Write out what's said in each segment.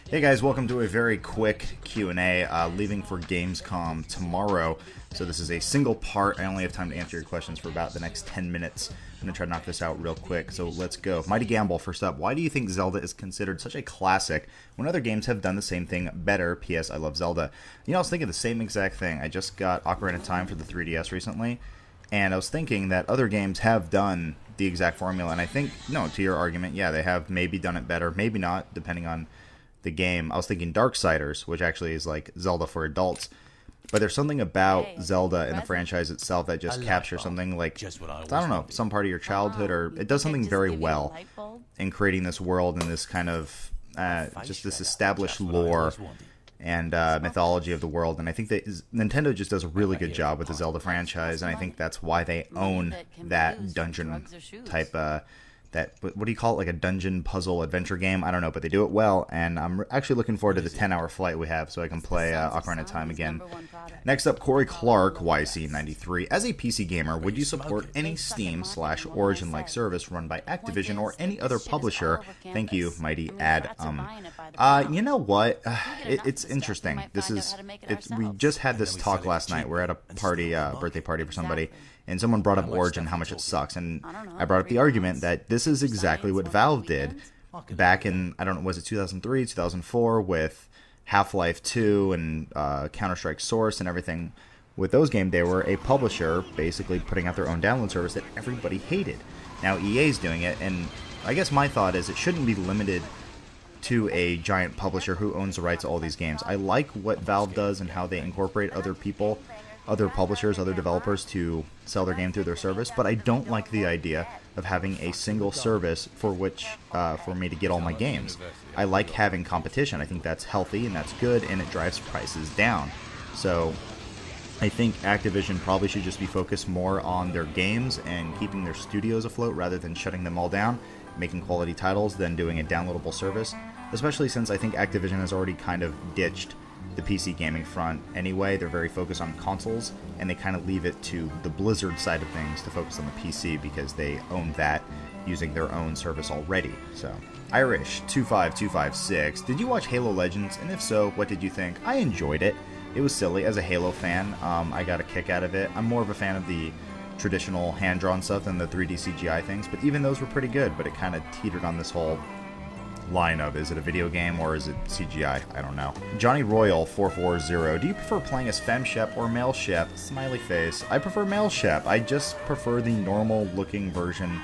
Hey guys, welcome to a very quick Q&A, leaving for Gamescom tomorrow. So this is a single part. I only have time to answer your questions for about the next 10 minutes. I'm going to try to knock this out real quick, so let's go. Mighty Gamble, first up. Why do you think Zelda is considered such a classic when other games have done the same thing better? P.S. I love Zelda. You know, I was thinking the same exact thing. I just got Ocarina of Time for the 3DS recently, and I was thinking that other games have done the exact formula, and I think, no, to your argument, yeah, they have maybe done it better, maybe not, depending on the game. I was thinking Darksiders, which actually is like Zelda for adults, but there's something about Zelda and the franchise itself that just captures something like, I don't know, some part of your childhood, or it does something very well in creating this world and this kind of just this established lore and mythology of the world. And I think that Nintendo just does a really good job with the Zelda franchise, and I think that's why they own that dungeon type what do you call it, like a dungeon puzzle adventure game? I don't know, but they do it well, and I'm actually looking forward to the 10-hour flight we have so I can play Ocarina of Time again. Next up, Corey Clark, YC93. As a PC gamer, would you support any Steam/Origin-like service run by Activision or any other publisher? Thank you, mighty Ad. You know what? It's interesting. We just had this talk last night. We're at a party, birthday party for somebody, and someone brought up Origin, how much it sucks, and I brought up the argument that this is exactly what Valve did back in, I don't know, was it 2003, 2004, with Half-Life 2 and Counter-Strike Source and everything. With those games, they were a publisher basically putting out their own download service that everybody hated. Now EA's doing it, and I guess my thought is it shouldn't be limited to a giant publisher who owns the rights to all these games. I like what Valve does and how they incorporate other people, other publishers, other developers to sell their game through their service, but I don't like the idea of having a single service for which for me to get all my games. I like having competition. I think that's healthy and that's good, and it drives prices down. So I think Activision probably should just be focused more on their games and keeping their studios afloat rather than shutting them all down, making quality titles, than doing a downloadable service, especially since I think Activision has already kind of ditched the PC gaming front anyway. They're very focused on consoles, and they kind of leave it to the Blizzard side of things to focus on the PC because they own that using their own service already. So, Irish25256, did you watch Halo Legends, and if so, what did you think? I enjoyed it. It was silly. As a Halo fan, I got a kick out of it. I'm more of a fan of the traditional hand-drawn stuff than the 3D CGI things, but even those were pretty good, but it kind of teetered on this whole line of, is it a video game or is it CGI? I don't know. Johnny Royal 440, do you prefer playing as Fem Shep or Male Shep? Smiley face. I prefer Male Shep. I just prefer the normal looking version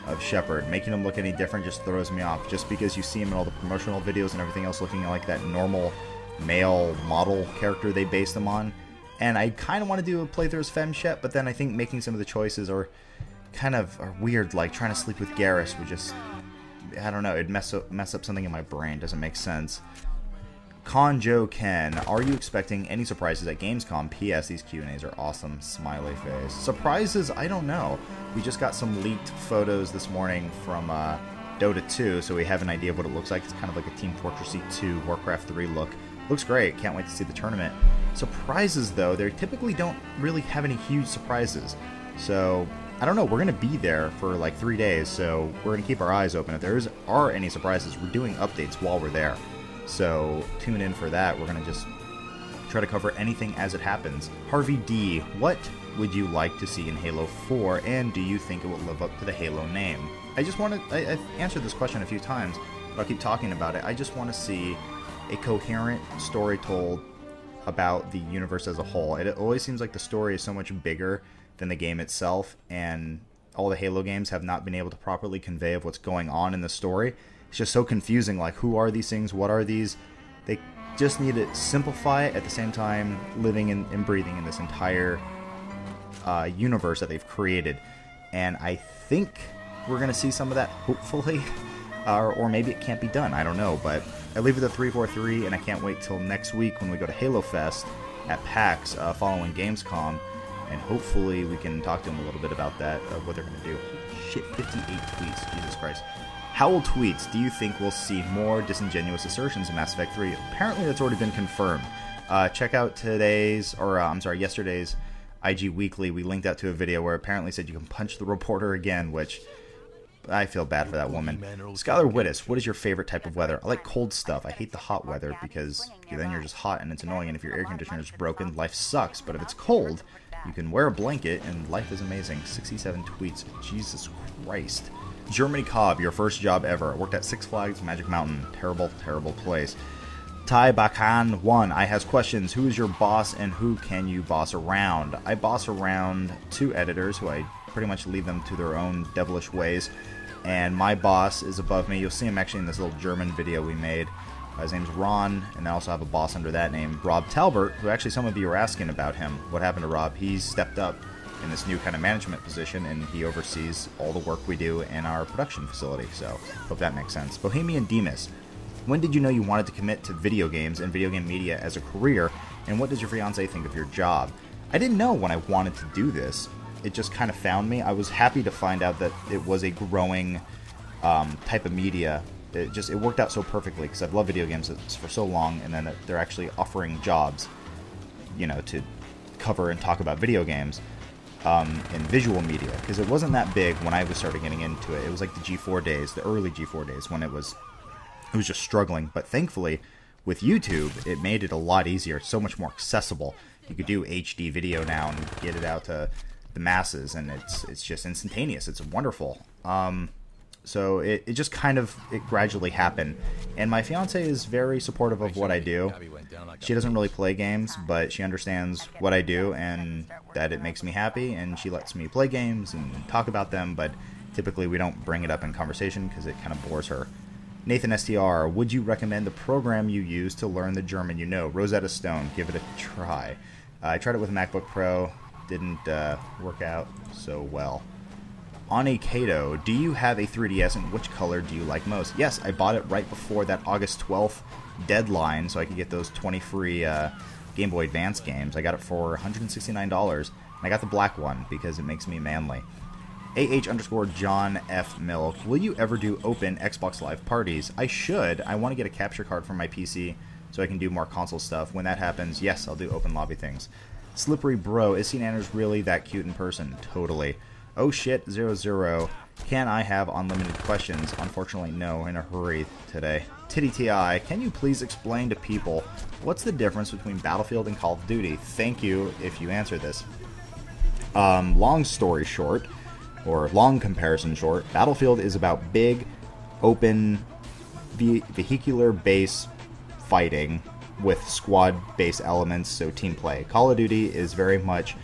of Shepard. Making him look any different just throws me off, just because you see him in all the promotional videos and everything else looking like that normal male model character they based him on. And I kind of want to do a playthrough as Fem Shep, but then I think making some of the choices are weird, like trying to sleep with Garrus would just, I don't know, it'd mess up something in my brain. Doesn't make sense. Conjo Ken, are you expecting any surprises at Gamescom? P.S. These Q&As are awesome. Smiley face. Surprises? I don't know. We just got some leaked photos this morning from Dota 2, so we have an idea of what it looks like. It's kind of like a Team Fortress 2, Warcraft 3 look. Looks great. Can't wait to see the tournament. Surprises, though, they typically don't really have any huge surprises. So I don't know, we're going to be there for like 3 days, so we're going to keep our eyes open. If there are any surprises, we're doing updates while we're there. So tune in for that. We're going to just try to cover anything as it happens. Harvey D, what would you like to see in Halo 4, and do you think it will live up to the Halo name? I've answered this question a few times, but I'll keep talking about it. I just want to see a coherent story told about the universe as a whole. It always seems like the story is so much bigger than the game itself, and all the Halo games have not been able to properly convey of what's going on in the story. It's just so confusing, like, who are these things, what are these? They just need to simplify it, at the same time living and breathing in this entire universe that they've created. And I think we're going to see some of that, hopefully, or maybe it can't be done, I don't know, but I leave it at 343, and I can't wait till next week when we go to Halo Fest at PAX following Gamescom. And hopefully we can talk to them a little bit about that, what they're going to do. Shit, 58 tweets, Jesus Christ. Howl tweets, do you think we'll see more disingenuous assertions in Mass Effect 3? Apparently that's already been confirmed. Check out yesterday's IG Weekly. We linked out to a video where it apparently said you can punch the reporter again, which I feel bad for that woman. Skylar Wittes, what is your favorite type of weather? I like cold stuff. I hate the hot weather because then you're just hot and it's annoying. And if your air conditioner is broken, life sucks. But if it's cold, you can wear a blanket and life is amazing. 67 tweets. Jesus Christ. Germany Cobb, your first job ever. I worked at Six Flags Magic Mountain. Terrible, terrible place. Ty Bakan 1, I has questions. Who is your boss and who can you boss around? I boss around 2 editors who I pretty much leave them to their own devilish ways. And my boss is above me. You'll see him actually in this little German video we made. His name's Ron, and I also have a boss under that name, Rob Talbert, who actually some of you are asking about him. What happened to Rob? He's stepped up in this new kind of management position, and he oversees all the work we do in our production facility. So, hope that makes sense. Bohemian Demas. When did you know you wanted to commit to video games and video game media as a career, and what does your fiance think of your job? I didn't know when I wanted to do this. It just kind of found me. I was happy to find out that it was a growing type of media. It worked out so perfectly because I've loved video games for so long, and then they're actually offering jobs, you know, to cover and talk about video games in visual media, because it wasn't that big when I was started getting into it. It was like the G4 days, the early G4 days, when it was just struggling. But thankfully, with YouTube, it made it a lot easier, so much more accessible. You could do HD video now and get it out to the masses, and it's just instantaneous. It's wonderful. So it just kind of, it gradually happened. And my fiance is very supportive of what I do. She doesn't really play games, but she understands what I do and that it makes me happy, and she lets me play games and talk about them, but typically we don't bring it up in conversation because it kind of bores her. Nathan STR, would you recommend the program you use to learn the German you know? Rosetta Stone, give it a try. I tried it with a MacBook Pro, didn't work out so well. Ani Kato, do you have a 3DS and which color do you like most? Yes, I bought it right before that August 12th deadline so I could get those 20 free Game Boy Advance games. I got it for $169, and I got the black one because it makes me manly. AH_John F. Milk, will you ever do open Xbox Live parties? I should. I want to get a capture card for my PC so I can do more console stuff. When that happens, yes, I'll do open lobby things. Slippery Bro, is St. Anders really that cute in person? Totally. Oh shit, 00. Can I have unlimited questions? Unfortunately, no, in a hurry today. Titty TI, can you please explain to people what's the difference between Battlefield and Call of Duty? Thank you if you answer this. Long story short, or long comparison short, Battlefield is about big, open, vehicular base fighting with squad-based elements, so team play. Call of Duty is very much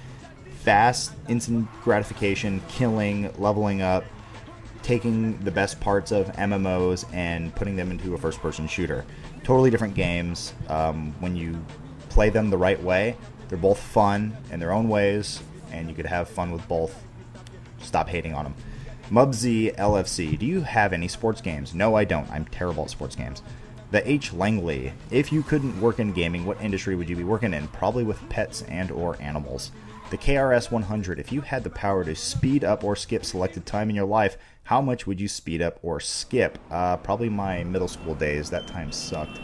fast, instant gratification, killing, leveling up, taking the best parts of MMOs and putting them into a first-person shooter. Totally different games. When you play them the right way, they're both fun in their own ways, and you could have fun with both. Stop hating on them. Mubsy LFC, do you have any sports games? No, I don't. I'm terrible at sports games. The H. Langley, if you couldn't work in gaming, what industry would you be working in? Probably with pets and or animals. The KRS 100, if you had the power to speed up or skip selected time in your life, how much would you speed up or skip? Probably my middle school days. That time sucked.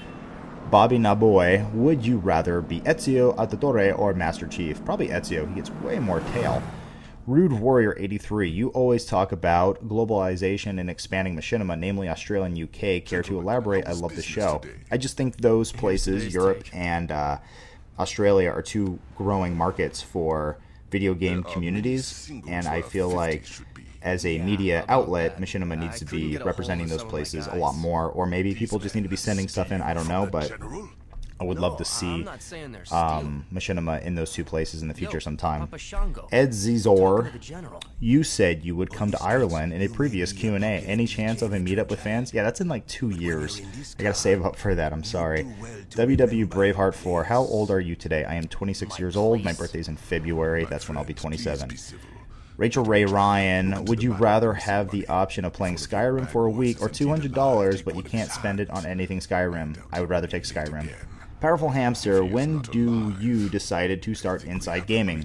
Bobby Naboy, would you rather be Ezio Auditore or Master Chief? Probably Ezio. He gets way more tail. Rude Warrior 83, you always talk about globalization and expanding machinima, namely Australia and UK. Care to elaborate? I love the show. I just think those places, Europe and Australia, are two growing markets for video game communities, and I feel like as a media outlet, machinima needs to be representing those places a lot more, or maybe people just need to be sending stuff in, I don't know, but I would love to see machinima in those two places in the future sometime. Ed Zizor, you said you would come to Ireland in a previous Q&A. Any chance of a meetup with fans? Yeah, that's in like 2 years. I gotta save up for that, I'm sorry. WW Braveheart 4, how old are you today? I am 26 years old. My birthday's in February. That's when I'll be 27. Rachel Ray Ryan, would you rather have the option of playing Skyrim for a week or $200, but you can't spend it on anything Skyrim? I would rather take Skyrim. Powerful Hamster, when do you decided to start Inside Gaming?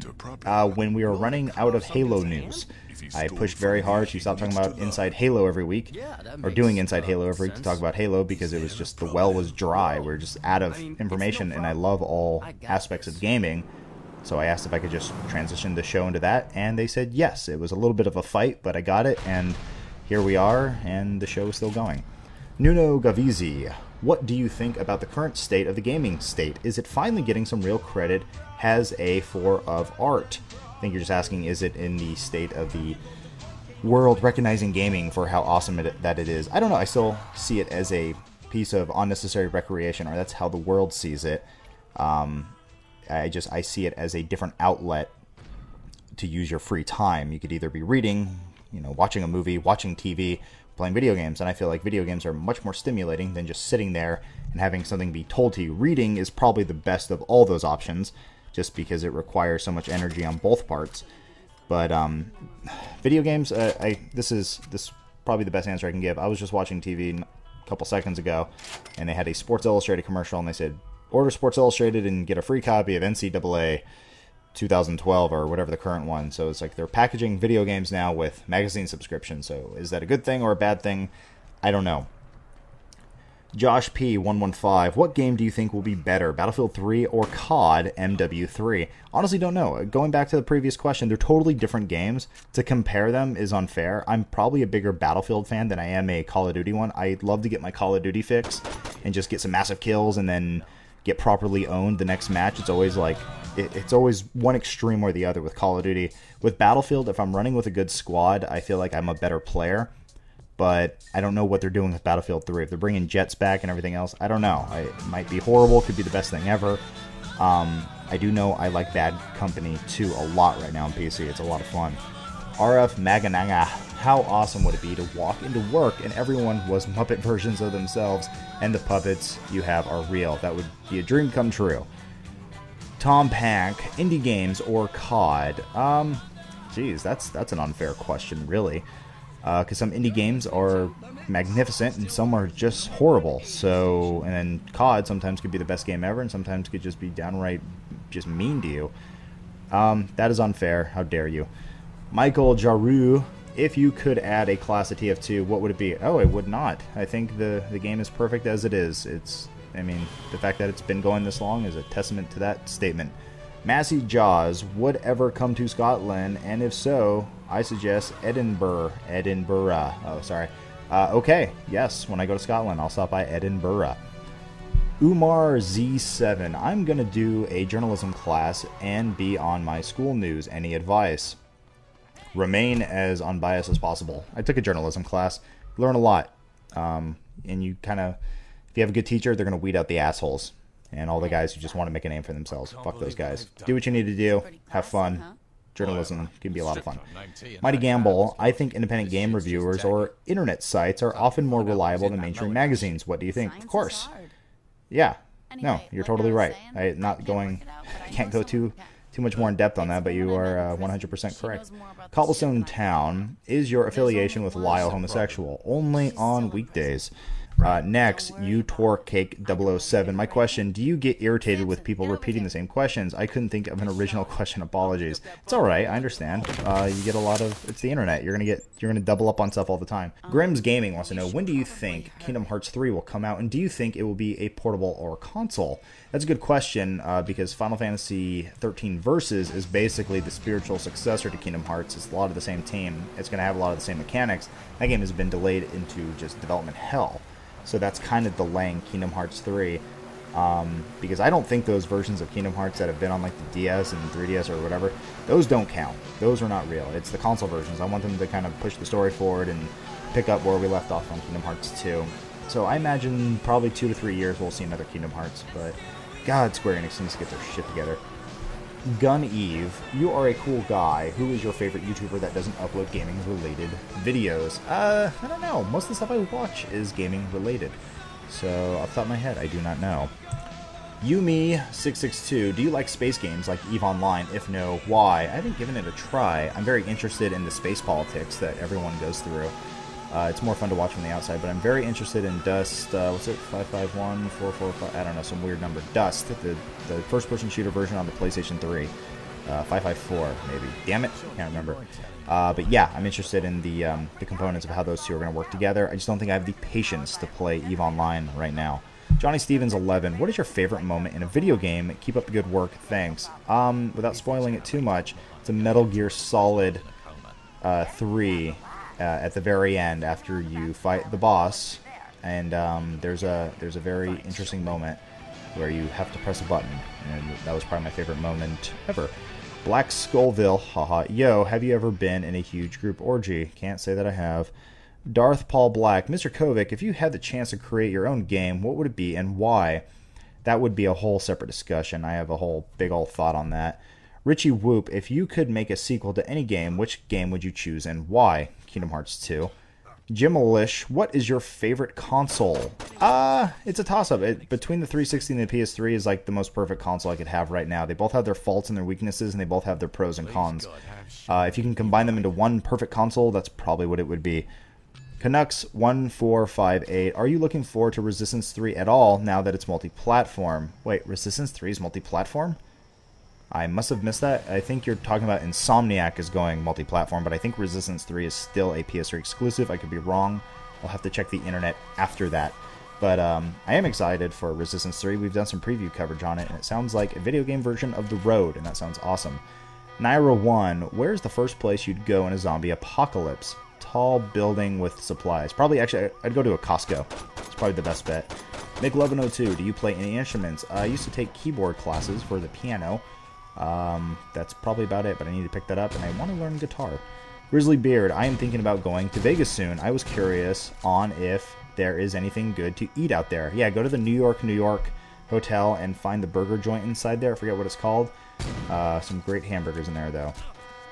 When we were running out of Halo news. I pushed very hard to stop talking about Inside Halo every week, or doing Inside Halo every week to talk about Halo, because it was just, the well was dry. We were just out of information, and I love all aspects of gaming. So I asked if I could just transition the show into that, and they said yes. It was a little bit of a fight, but I got it, and here we are, and the show is still going. Nuno Gavizzi, what do you think about the current state of the gaming state? Is it finally getting some real credit as a form of art? I think you're just asking, is it in the state of the world recognizing gaming for how awesome that it is? I don't know. I still see it as a piece of unnecessary recreation, or that's how the world sees it. I see it as a different outlet to use your free time. You could either be reading, watching a movie, watching TV, playing video games, and I feel like video games are much more stimulating than just sitting there and having something be told to you. Reading is probably the best of all those options, just because it requires so much energy on both parts. But video games, this is probably the best answer I can give. I was just watching TV a couple seconds ago, and they had a Sports Illustrated commercial, and they said, order Sports Illustrated and get a free copy of NCAA 2012 or whatever the current one. So it's like they're packaging video games now with magazine subscriptions. So is that a good thing or a bad thing? I don't know. Josh P115, what game do you think will be better, Battlefield 3 or COD MW3? Honestly, don't know. Going back to the previous question, they're totally different games. To compare them is unfair. I'm probably a bigger Battlefield fan than I am a Call of Duty one. I'd love to get my Call of Duty fix and just get some massive kills and then get properly owned the next match. It's always like it's always one extreme or the other with Call of Duty. With Battlefield, if I'm running with a good squad, I feel like I'm a better player. But I don't know what they're doing with Battlefield 3. If they're bringing jets back and everything else, I don't know. It might be horrible. Could be the best thing ever. I do know I like Bad Company 2 a lot right now on PC. It's a lot of fun. RF Magananga, how awesome would it be to walk into work and everyone was Muppet versions of themselves and the puppets you have are real? That would be a dream come true. Tom Pack, indie games or COD? Geez, that's an unfair question, really. Because some indie games are magnificent and some are just horrible. So, and then COD sometimes could be the best game ever and sometimes could just be downright just mean to you. That is unfair. How dare you? Michael Jaru, if you could add a class to TF2, what would it be? Oh, it would not. I think the game is perfect as it is. The fact that it's been going this long is a testament to that statement. Massey Jaws, would ever come to Scotland, and if so, I suggest Edinburgh. Oh, sorry. Okay, yes, when I go to Scotland, I'll stop by Edinburgh. Umar Z7, I'm going to do a journalism class and be on my school news. Any advice? Remain as unbiased as possible. I took a journalism class. Learn a lot. And you kind of, if you have a good teacher, they're going to weed out the assholes and all the guys who just want to make a name for themselves. Fuck those guys. Do what you need to do. Have fun. Journalism can be a lot of fun. Mighty Gamble, I think independent game reviewers or internet sites are often more reliable than mainstream magazines. What do you think? Of course. Yeah. No, you're totally right. I can't go too much more in depth on that, but you are 100% correct. Cobblestone Town, is your affiliation with Lyle homosexual? Only on weekdays. Next, UTorcake007. My question, do you get irritated with people repeating the same questions? I couldn't think of an original question. Apologies. It's alright, I understand. You get a lot of, it's the internet. You're gonna double up on stuff all the time. Grimm's Gaming wants to know, when do you think Kingdom Hearts 3 will come out, and do you think it will be a portable or console? That's a good question, because Final Fantasy 13 Versus is basically the spiritual successor to Kingdom Hearts. It's a lot of the same team. It's going to have a lot of the same mechanics. That game has been delayed into just development hell. So that's kind of delaying Kingdom Hearts 3. Because I don't think those versions of Kingdom Hearts that have been on like the DS and 3DS or whatever, those don't count. Those are not real. It's the console versions. I want them to kind of push the story forward and pick up where we left off on Kingdom Hearts 2. So I imagine probably 2 to 3 years we'll see another Kingdom Hearts, but God, Square Enix needs to get their shit together. Gun Eve, you are a cool guy. Who is your favorite YouTuber that doesn't upload gaming-related videos? I don't know. Most of the stuff I watch is gaming-related. So, off the top of my head, I do not know. Yumi662, do you like space games like EVE Online? If no, why? I haven't given it a try. I'm very interested in the space politics that everyone goes through. It's more fun to watch from the outside, but I'm very interested in Dust, what's it, 551, 445, I don't know, some weird number. Dust, the first-person shooter version on the PlayStation 3. 554, maybe. Damn it, can't remember. But yeah, I'm interested in the components of how those two are going to work together. I just don't think I have the patience to play EVE Online right now. Johnny Stevens 11, what is your favorite moment in a video game? Keep up the good work, thanks. Without spoiling it too much, it's a Metal Gear Solid 3. at the very end after you fight the boss, and there's a very interesting moment where you have to press a button, and that was probably my favorite moment ever. Black Skullville, haha, yo, have you ever been in a huge group orgy? Can't say that I have. Darth Paul Black, Mr. Kovic, if you had the chance to create your own game, what would it be and why? That would be a whole separate discussion. I have a whole big old thought on that. Richie Whoop, if you could make a sequel to any game, which game would you choose and why? Kingdom Hearts 2. Jim Alish, what is your favorite console? It's a toss-up. Between the 360 and the PS3 is like the most perfect console I could have right now. They both have their faults and their weaknesses, and they both have their pros and cons. If you can combine them into one perfect console, that's probably what it would be. Canucks 1458, are you looking forward to Resistance 3 at all now that it's multi-platform? Wait, Resistance 3 is multi-platform? I must have missed that. I think you're talking about Insomniac is going multi-platform, but I think Resistance 3 is still a PS3 exclusive. I could be wrong. I'll have to check the internet after that. But I am excited for Resistance 3. We've done some preview coverage on it, and it sounds like a video game version of The Road, and that sounds awesome. Naira1, where's the first place you'd go in a zombie apocalypse? Tall building with supplies. Probably, actually, I'd go to a Costco. It's probably the best bet. Nick1102, do you play any instruments? I used to take keyboard classes for the piano. That's probably about it, but I need to pick that up, and I want to learn guitar. Grizzly Beard, I am thinking about going to Vegas soon. I was curious on if there is anything good to eat out there. Yeah, go to the New York hotel and find the burger joint inside there. I forget what it's called. Some great hamburgers in there, though.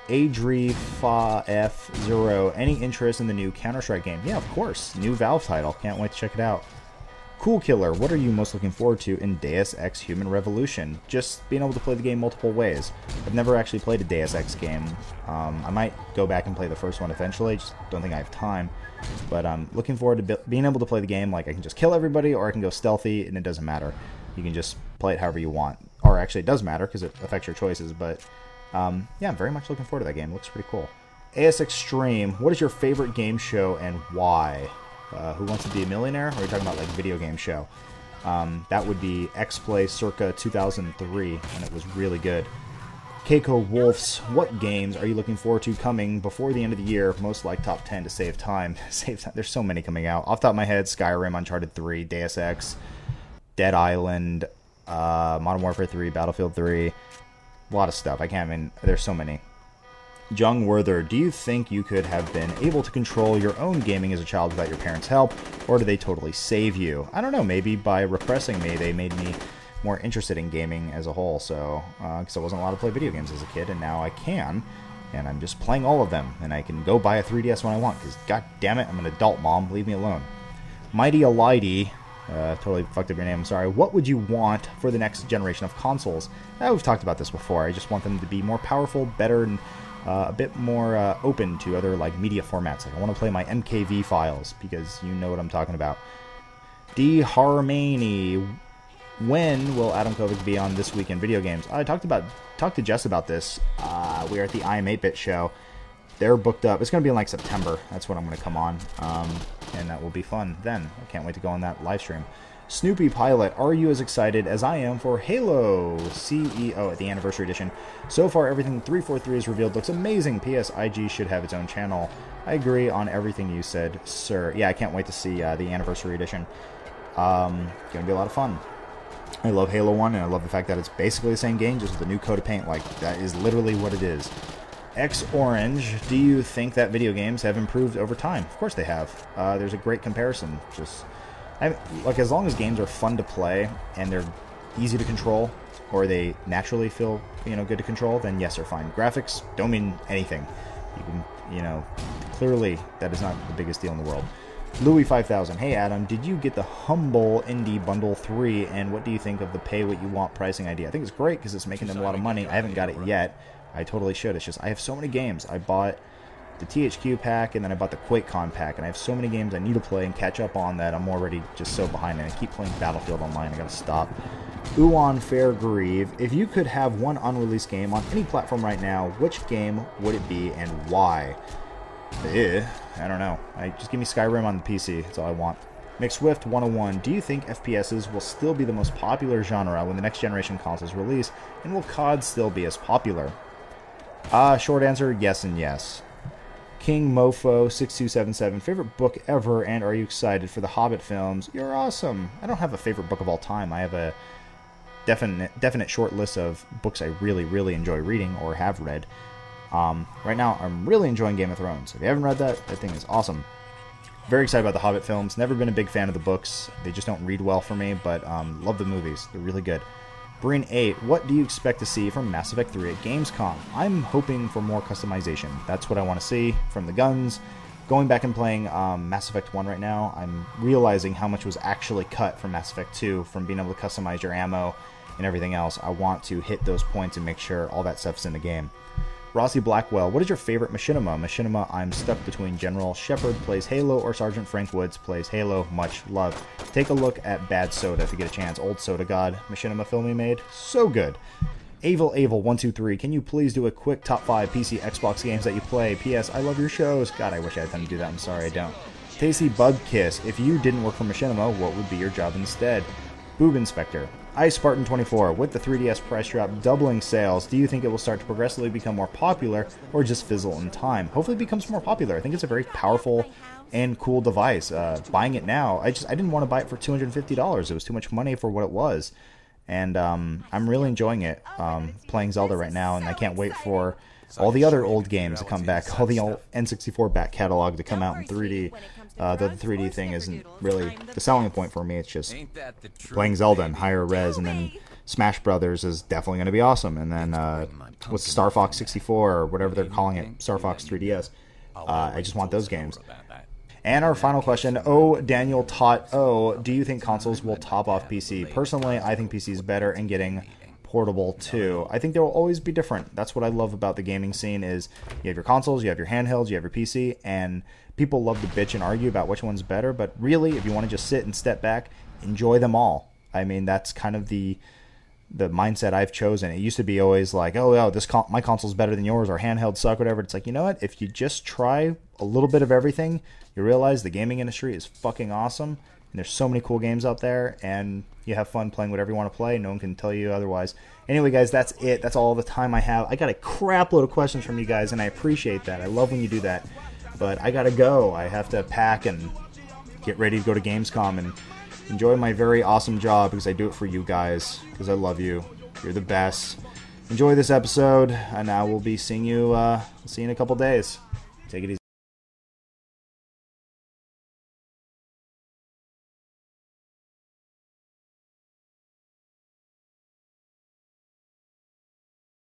Adrifa-F0, any interest in the new Counter-Strike game? Yeah, of course. New Valve title. Can't wait to check it out. Cool Killer, what are you most looking forward to in Deus Ex Human Revolution? Just being able to play the game multiple ways. I've never actually played a Deus Ex game. I might go back and play the first one eventually, just don't think I have time. But I'm looking forward to being able to play the game like I can just kill everybody, or I can go stealthy, and it doesn't matter. You can just play it however you want. Or actually, it does matter, because it affects your choices, but yeah, I'm very much looking forward to that game. It looks pretty cool. AS Extreme, what is your favorite game show and why? Who Wants to Be a Millionaire? Or are you talking about like video game show? That would be X-Play circa 2003, and it was really good. Keiko Wolfs, what games are you looking forward to coming before the end of the year? Most like top 10 to save time. There's so many coming out. Off the top of my head, Skyrim, Uncharted 3, Deus Ex, Dead Island, Modern Warfare 3, Battlefield 3. A lot of stuff. There's so many. Jung Werther, do you think you could have been able to control your own gaming as a child without your parents' help, or did they totally save you? I don't know, maybe by repressing me, they made me more interested in gaming as a whole, so, because I wasn't allowed to play video games as a kid, and now I can, and I'm just playing all of them, and I can go buy a 3DS when I want, because god damn it, I'm an adult, Mom, leave me alone. Mighty Alighty, totally fucked up your name, I'm sorry. What would you want for the next generation of consoles? We've talked about this before. I just want them to be more powerful, better, and a bit more open to other like media formats. Like I want to play my MKV files because you know what I'm talking about. D. Harmony, when will Adam Kovic be on This Week in Video Games? I talked to Jess about this. We are at the I Am 8-Bit show. They're booked up. It's going to be in like September. That's when I'm going to come on, and that will be fun then. I can't wait to go on that live stream. Snoopy Pilot, are you as excited as I am for Halo CEO at the Anniversary Edition? So far, everything 343 has revealed looks amazing. PS, IG should have its own channel. I agree on everything you said, sir. Yeah, I can't wait to see the Anniversary Edition. Gonna be a lot of fun. I love Halo 1, and I love the fact that it's basically the same game, just with a new coat of paint. Like, that is literally what it is. X Orange, do you think that video games have improved over time? Of course they have. There's a great comparison. Like, as long as games are fun to play and they're easy to control, or they naturally feel, good to control, then yes, they're fine. Graphics don't mean anything. You can, clearly that is not the biggest deal in the world. Louis 5000, hey Adam, did you get the Humble Indie Bundle 3, and what do you think of the pay what you want pricing idea? I think it's great because it's making them a lot of money. I haven't got it yet. I totally should. It's just, I have so many games. I bought the THQ pack, and then I bought the QuakeCon pack, and I have so many games I need to play and catch up on that I'm already just so behind, and I keep playing Battlefield Online. I gotta stop. Uwan Fairgrieve, if you could have one unreleased game on any platform right now, which game would it be and why? I don't know. Just give me Skyrim on the PC. That's all I want. McSwift 101, do you think FPSs will still be the most popular genre when the next generation consoles release, and will COD still be as popular? Short answer, yes and yes. King Mofo 6277, favorite book ever, and are you excited for the Hobbit films? You're awesome. I don't have a favorite book of all time. I have a definite short list of books I really enjoy reading or have read. Right now, I'm really enjoying Game of Thrones. If you haven't read that thing is awesome. Very excited about the Hobbit films. Never been a big fan of the books. They just don't read well for me, but love the movies. They're really good. Breen 8, what do you expect to see from Mass Effect 3 at Gamescom? I'm hoping for more customization. That's what I want to see from the guns. Going back and playing Mass Effect 1 right now, I'm realizing how much was actually cut from Mass Effect 2 from being able to customize your ammo and everything else. I want to hit those points and make sure all that stuff's in the game. Rossi Blackwell, what is your favorite machinima? Machinima, I'm stuck between General Shepard plays Halo or Sergeant Frank Woods plays Halo. Much love. Take a look at Bad Soda if you get a chance. Old Soda God machinima film he made. So good. Avil123, can you please do a quick top 5 PC Xbox games that you play? P.S. I love your shows. God, I wish I had time to do that. I'm sorry I don't. Tasty Bug Kiss, if you didn't work for Machinima, what would be your job instead? Boob Inspector. Ice Spartan 24, with the 3DS price drop doubling sales, do you think it will start to progressively become more popular or just fizzle in time? Hopefully it becomes more popular. I think it's a very powerful and cool device. Buying it now, I didn't want to buy it for $250. It was too much money for what it was. And I'm really enjoying it, playing Zelda right now, and I can't wait for all the other old games to come back, all the old N64 back catalog to come out in 3D. Though the 3D thing isn't really the selling point for me, it's just playing Zelda in higher res, and then Smash Brothers is definitely going to be awesome, and then what's Star Fox 64 or whatever they're calling it, Star Fox 3DS. I just want those games. And our final question, Daniel Tot do you think consoles will top off PC? Personally, I think PC is better and getting portable too. I think there will always be different. That's what I love about the gaming scene is you have your consoles, you have your handhelds, you have your PC, and people love to bitch and argue about which one's better, but really, if you want to just sit and step back, enjoy them all. I mean, that's kind of the mindset I've chosen. It used to be always like, my console's better than yours, or handhelds suck, whatever. It's like, you know what? If you just try a little bit of everything, you realize the gaming industry is fucking awesome, and there's so many cool games out there, and you have fun playing whatever you want to play. No one can tell you otherwise. Anyway, guys, that's it. That's all the time I have. I got a crap load of questions from you guys, and I appreciate that. I love when you do that. But I gotta go. I have to pack and get ready to go to Gamescom and enjoy my very awesome job, because I do it for you guys, because I love you. You're the best. Enjoy this episode, and I will be seeing you in a couple days. Take it easy.